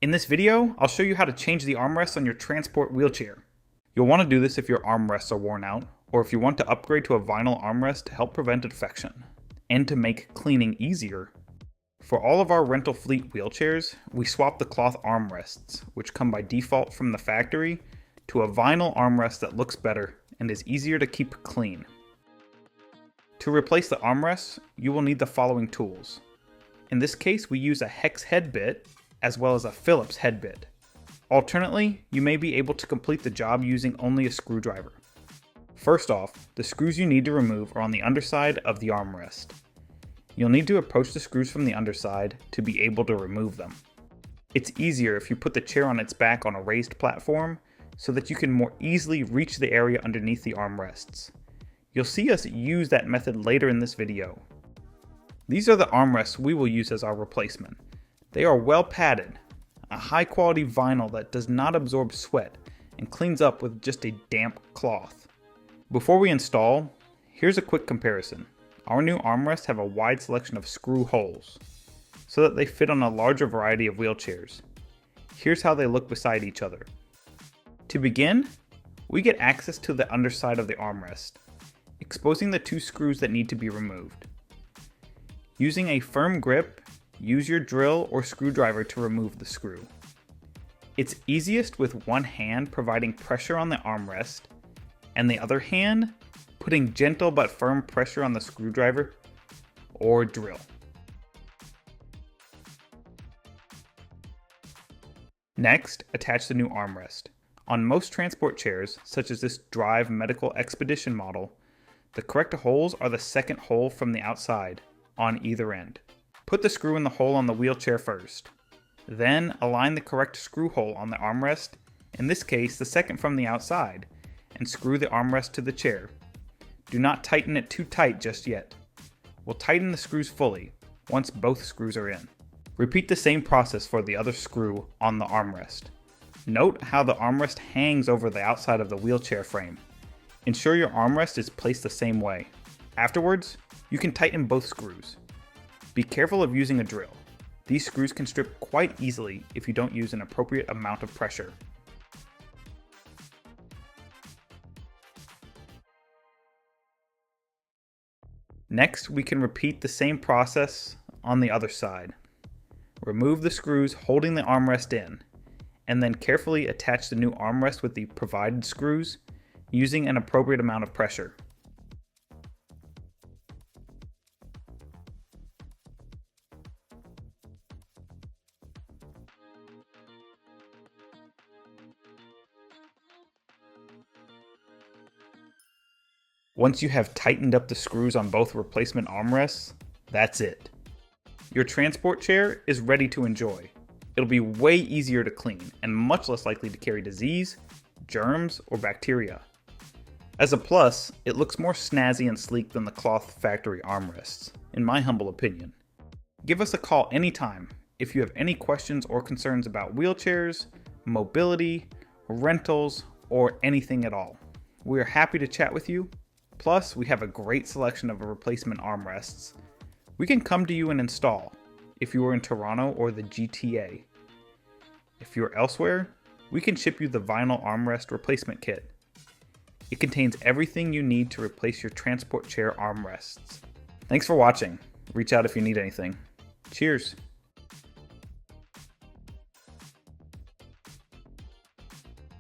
In this video, I'll show you how to change the armrests on your transport wheelchair. You'll want to do this if your armrests are worn out, or if you want to upgrade to a vinyl armrest to help prevent infection, and to make cleaning easier. For all of our rental fleet wheelchairs, we swap the cloth armrests, which come by default from the factory, to a vinyl armrest that looks better and is easier to keep clean. To replace the armrests, you will need the following tools. In this case, we use a hex head bit, as well as a Phillips head bit. Alternately, you may be able to complete the job using only a screwdriver. First off, the screws you need to remove are on the underside of the armrest. You'll need to approach the screws from the underside to be able to remove them. It's easier if you put the chair on its back on a raised platform so that you can more easily reach the area underneath the armrests. You'll see us use that method later in this video. These are the armrests we will use as our replacement. They are well padded, a high quality vinyl that does not absorb sweat and cleans up with just a damp cloth. Before we install, here's a quick comparison. Our new armrests have a wide selection of screw holes, so that they fit on a larger variety of wheelchairs. Here's how they look beside each other. To begin, we get access to the underside of the armrest, exposing the two screws that need to be removed. Using a firm grip, use your drill or screwdriver to remove the screw. It's easiest with one hand providing pressure on the armrest, and the other hand putting gentle but firm pressure on the screwdriver or drill. Next, attach the new armrest. On most transport chairs, such as this Drive Medical Expedition model, the correct holes are the second hole from the outside, on either end. Put the screw in the hole on the wheelchair first. Then align the correct screw hole on the armrest, in this case the second from the outside, and screw the armrest to the chair. Do not tighten it too tight just yet. We'll tighten the screws fully once both screws are in. Repeat the same process for the other screw on the armrest. Note how the armrest hangs over the outside of the wheelchair frame. Ensure your armrest is placed the same way. Afterwards, you can tighten both screws. Be careful of using a drill. These screws can strip quite easily if you don't use an appropriate amount of pressure. Next, we can repeat the same process on the other side. Remove the screws holding the armrest in, and then carefully attach the new armrest with the provided screws using an appropriate amount of pressure. Once you have tightened up the screws on both replacement armrests, that's it. Your transport chair is ready to enjoy. It'll be way easier to clean and much less likely to carry disease, germs, or bacteria. As a plus, it looks more snazzy and sleek than the cloth factory armrests, in my humble opinion. Give us a call anytime if you have any questions or concerns about wheelchairs, mobility, rentals, or anything at all. We are happy to chat with you. Plus, we have a great selection of replacement armrests. We can come to you and install if you are in Toronto or the GTA. If you are elsewhere, we can ship you the vinyl armrest replacement kit. It contains everything you need to replace your transport chair armrests. Thanks for watching. Reach out if you need anything. Cheers.